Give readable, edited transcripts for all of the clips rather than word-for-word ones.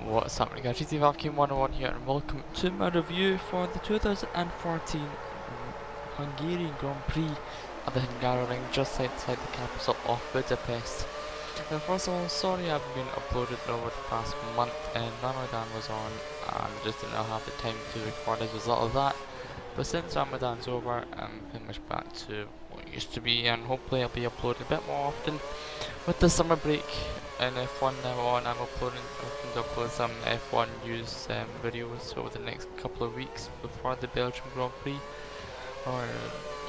What's happening guys, GT5King101 here and welcome to my review for the 2014 Hungarian Grand Prix at the Hungaroring just outside the capital of Budapest. And first of all, sorry I haven't been uploaded over the past month and Ramadan was on and I just didn't have the time to record as a result of that. But since Ramadan's over, I'm pretty much back to what it used to be and hopefully I'll be uploading a bit more often. With the summer break and F1 now on, I'm hoping to upload some F1 news videos over the next couple of weeks before the Belgian Grand Prix. Or,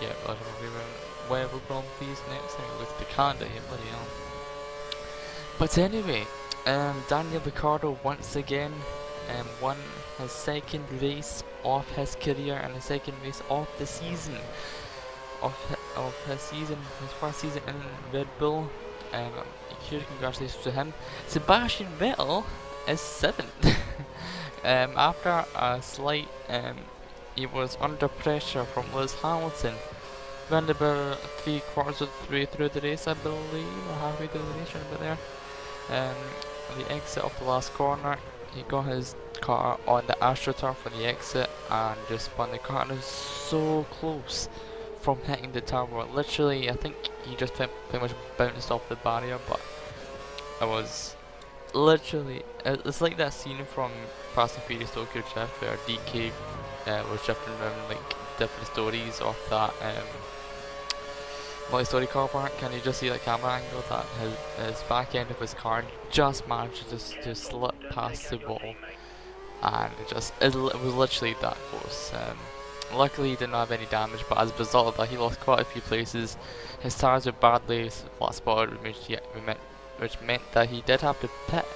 yeah, Belgian Grand Prix, whatever Grand Prix is next. I look at the calendar here, bloody hell. But anyway, Daniel Ricciardo once again won his second race of his career and the second race of the season. Of his season, his first season in Red Bull. Huge congratulations to him. Sebastian Vettel is 7th. After a slight, he was under pressure from Lewis Hamilton. Around about 3/4 of the way through the race, I believe, or halfway through the race, right about there. The exit of the last corner, he got his car on the AstroTurf for the exit and just spun the car, and it was so close from hitting the tower. Literally, I think he just pretty much bounced off the barrier, but it was literally, it's like that scene from Fast and Furious Tokyo Drift where DK was drifting around like different stories of that multi-story car park, and you just see the camera angle that his back end of his car just managed to slip past the wall, and it was literally that close. Luckily he didn't have any damage, but as a result of that he lost quite a few places. His tyres were badly flat spotted, which meant that he did have to pit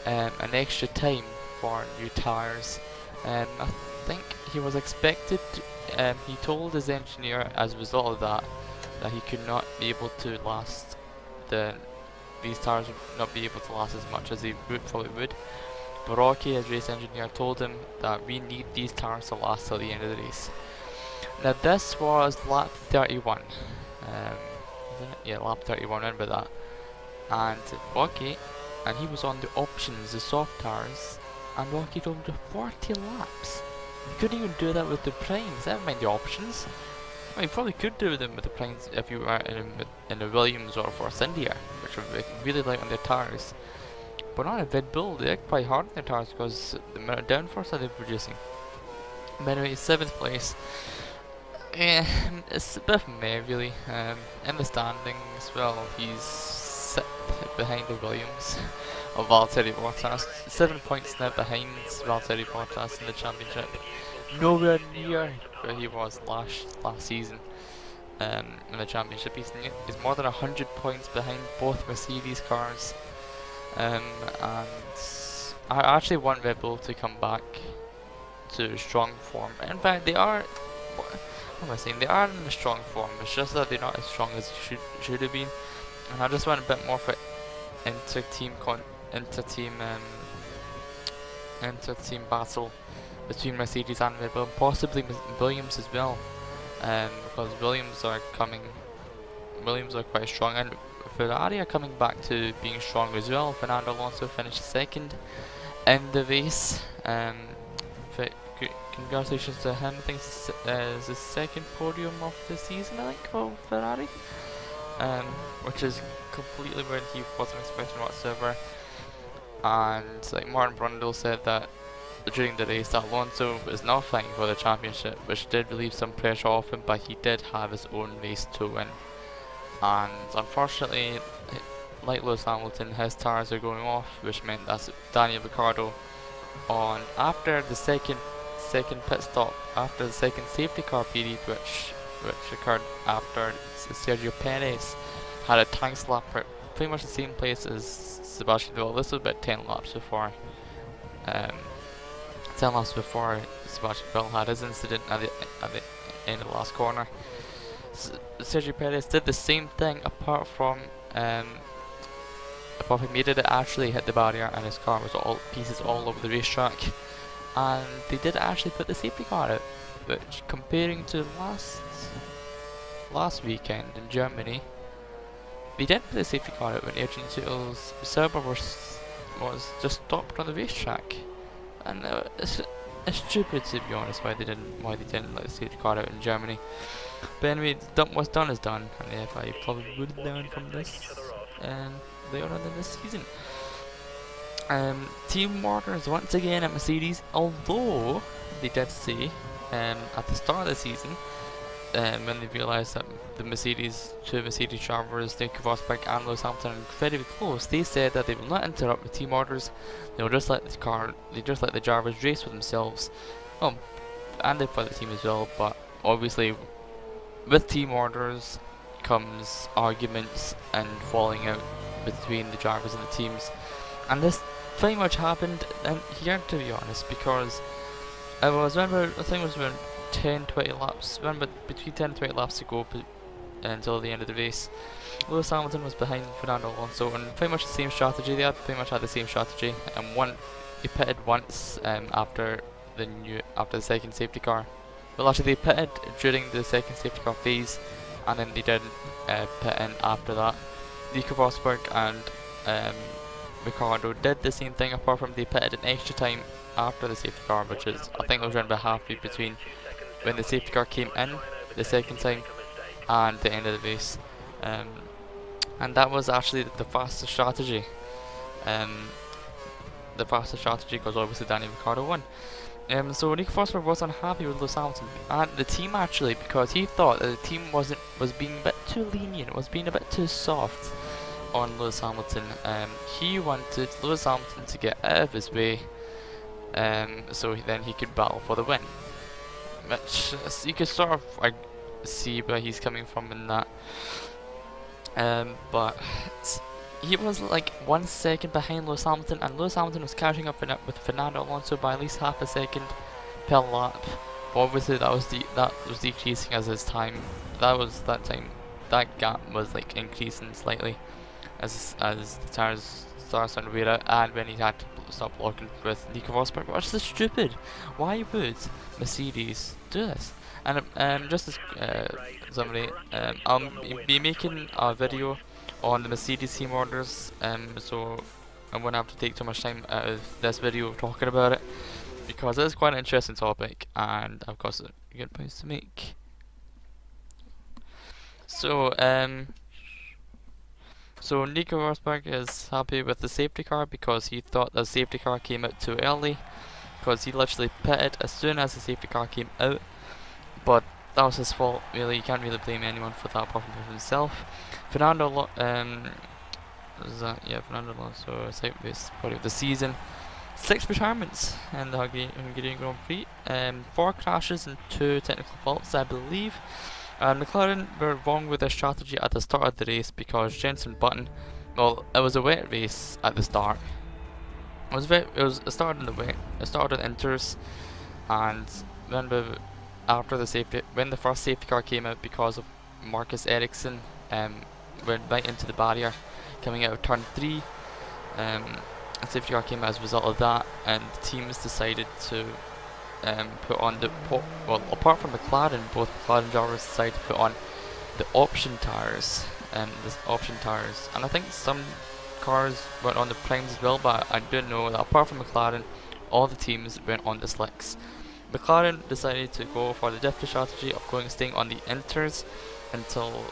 an extra time for new tyres. I think he was expected to, he told his engineer as a result of that he could not be able to last, these tyres would not be able to last as much as he probably would. But Rocky, his race engineer, told him that we need these tyres to last till the end of the race. Now this was lap 31. Yeah, lap 31, remember that. And Rocky, and he was on the options, the soft tyres, and Rocky drove to 40 laps. You couldn't even do that with the primes, never mind the options. Well, you probably could do them with the primes if you were in a Williams or Force India, which are really light on their tyres. But not a Red Bull, they're quite hard on their tyres because the amount of downforce that they're producing. But anyway, 7th place. It's a bit of meh really. In the standings, well, he's 6th behind the Williams of Valtteri Bottas. 7 points now behind Valtteri Bottas in the championship. Nowhere near where he was last season in the championship. He's more than 100 points behind both Mercedes cars. And I actually want Red Bull to come back to strong form. In fact, they are. What am I saying? They are in a strong form. It's just that they're not as strong as they should have been. And I just want a bit more for inter-team battle between Mercedes and Red Bull, and possibly Williams as well. Because Williams are quite strong, and Ferrari are coming back to being strong as well. Fernando Alonso finished 2nd in the race. Congratulations to him. I think it's his 2nd podium of the season, I think, for Ferrari. Which is completely where he wasn't expecting whatsoever. And like Martin Brundle said that during the race that Alonso was not fighting for the championship, which did relieve some pressure off him, but he did have his own race to win. And unfortunately, like Lewis Hamilton, his tyres are going off, which meant that Daniel Ricciardo, on after the second pit stop, after the second safety car period, which occurred after Sergio Perez had a tank slapper, pretty much the same place as Sebastian Vettel. This was about 10 laps before. 10 laps before Sebastian Vettel had his incident at the end of the last corner. Sergio Perez did the same thing, apart from he did it actually hit the barrier and his car was all pieces all over the racetrack. And they did actually put the safety car out, which comparing to last weekend in Germany, they did put the safety car out when Adrian Sutil's Sauber was just stopped on the racetrack, and it's stupid, to be honest, why they didn't let the safety car out in Germany. But anyway, what's done is done, and the FIA probably would learn from this later on in this season. Team orders once again at Mercedes, although they did say at the start of the season, when they realised that the two Mercedes drivers, Nico Rosberg and Lewis Hamilton, are very close, they said that they will not interrupt the team orders. They'll just let the drivers race with themselves, and for the team as well. But obviously, with team orders comes arguments and falling out between the drivers and the teams, and this pretty much happened here, to be honest, because I think it was around 10-20 laps, between 10 and 20 laps to go until the end of the race. Lewis Hamilton was behind Fernando Alonso, and pretty much the same strategy. They pretty much had the same strategy, and he pitted once after the second safety car. Well, actually, they pitted during the second safety car phase, and then they didn't pit in after that. Nico Rosberg and Ricardo did the same thing, apart from they pitted an extra time after the safety car, which is, I think it was around about halfway between when the safety car came in the second time and the end of the race. And that was actually the fastest strategy. Because obviously Daniel Ricciardo won. So Nico Rosberg was unhappy with Lewis Hamilton and the team, actually, because he thought that the team was being a bit too lenient, was being a bit too soft on Lewis Hamilton. He wanted Lewis Hamilton to get out of his way, so then he could battle for the win. Which you could sort of see where he's coming from in that. But he was like 1 second behind Lewis Hamilton, and Lewis Hamilton was catching up with Fernando Alonso by at least half a second per lap. But obviously that was decreasing as his time. That gap was like increasing slightly as the tires started to wear out, and when he had to stop blocking with Nico Rosberg, which is stupid. Why would Mercedes do this? And just as somebody, I'll be making a video on the Mercedes team orders, so I won't have to take too much time out of this video talking about it, because it's quite an interesting topic, and I've got some good points to make. So Nico Rosberg is happy with the safety car because he thought the safety car came out too early, because he literally pitted as soon as the safety car came out. But that was his fault, really. You can't really blame anyone for that apart from himself. Fernando Alonso, sideways body of the season. 6 retirements in the Hungarian Grand Prix. 4 crashes and 2 technical faults, I believe. McLaren were wrong with their strategy at the start of the race, because Jenson Button, well, it was a wet race at the start. It started in the wet. It started in inters, and then when the first safety car came out, because of Marcus Ericsson, went right into the barrier coming out of turn 3. A safety car came out as a result of that, and the teams decided to put on apart from McLaren, both McLaren drivers decided to put on the option tires, and I think some cars went on the primes as well, but I do know that apart from McLaren, all the teams went on the slicks. McLaren decided to go for the different strategy of staying on the inters until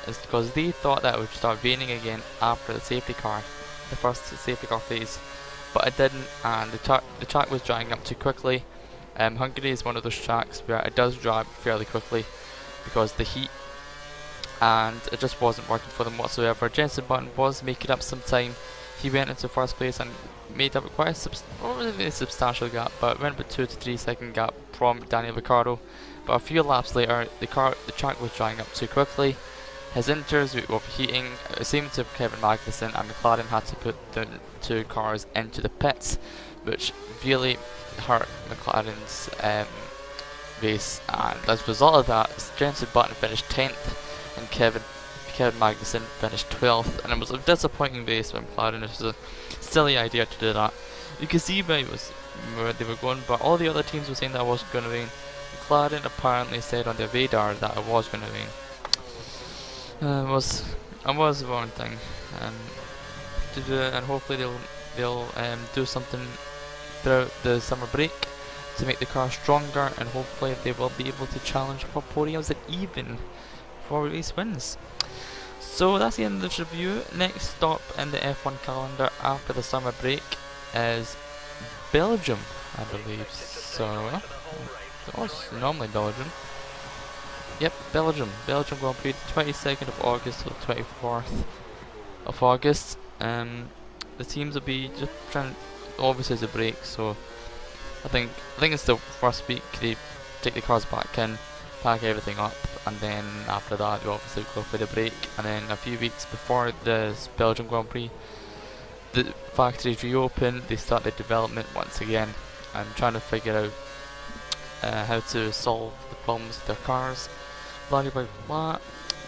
because they thought that it would start raining again after the first safety car phase, but it didn't, and the track was drying up too quickly. Hungary is one of those tracks where it does dry fairly quickly because of the heat, and it just wasn't working for them whatsoever. Jenson Button was making up some time. He went into first place and made up quite a substantial gap, but went about 2 to 3 second gap from Daniel Ricciardo. But a few laps later, the track was drying up too quickly. His inters were overheating. It seemed to Kevin Magnussen, and McLaren had to put the 2 cars into the pits, which really hurt McLaren's race. And as a result of that, Jenson Button finished 10th, and Kevin Magnussen finished 12th, and it was a disappointing race for McLaren. It was a silly idea to do that. You can see where they were going, but all the other teams were saying that it wasn't going to rain. McLaren apparently said on their radar that it was going to rain. It was the wrong thing to do, and hopefully they'll they'll do something throughout the summer break to make the car stronger, and hopefully they will be able to challenge for podiums and even for race wins. So that's the end of this review. Next stop in the F1 calendar after the summer break is Belgium, I believe. So, oh, it's normally Belgium. Yep, Belgium Grand Prix, 22nd of August to the 24th of August. The teams will be just trying. Obviously, it's a break, so I think it's the first week they take the cars back in, pack everything up, and then after that we obviously go for the break, and then a few weeks before the Belgian Grand Prix, the factories reopen, they start the development once again and trying to figure out how to solve the problems with their cars, blah blah blah.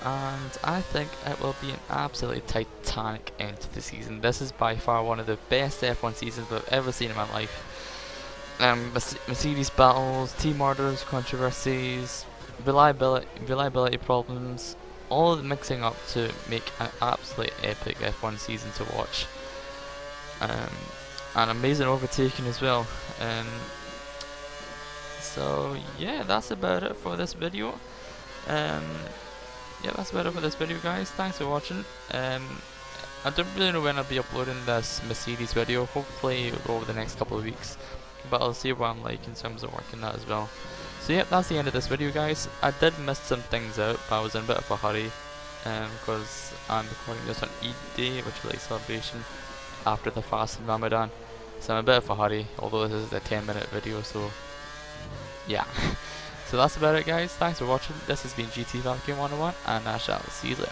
And I think it will be an absolutely titanic end to the season. This is by far one of the best F1 seasons I've ever seen in my life. Mercedes battles, team orders, controversies, reliability problems, all mixing up to make an absolutely epic F1 season to watch. An amazing overtaking as well. So yeah, that's about it for this video. Yeah, that's about it for this video, guys. Thanks for watching. I don't really know when I'll be uploading this Mercedes video. Hopefully over the next couple of weeks, but I'll see what I'm like in terms of working that as well. So yeah, that's the end of this video, guys. I did miss some things out, but I was in a bit of a hurry because I'm recording this on Eid Day, which is like celebration after the fast and Ramadan. So I'm in a bit of a hurry, although this is a 10-minute video, so yeah. So that's about it, guys. Thanks for watching. This has been GT Vacuum 101, and I shall see you later.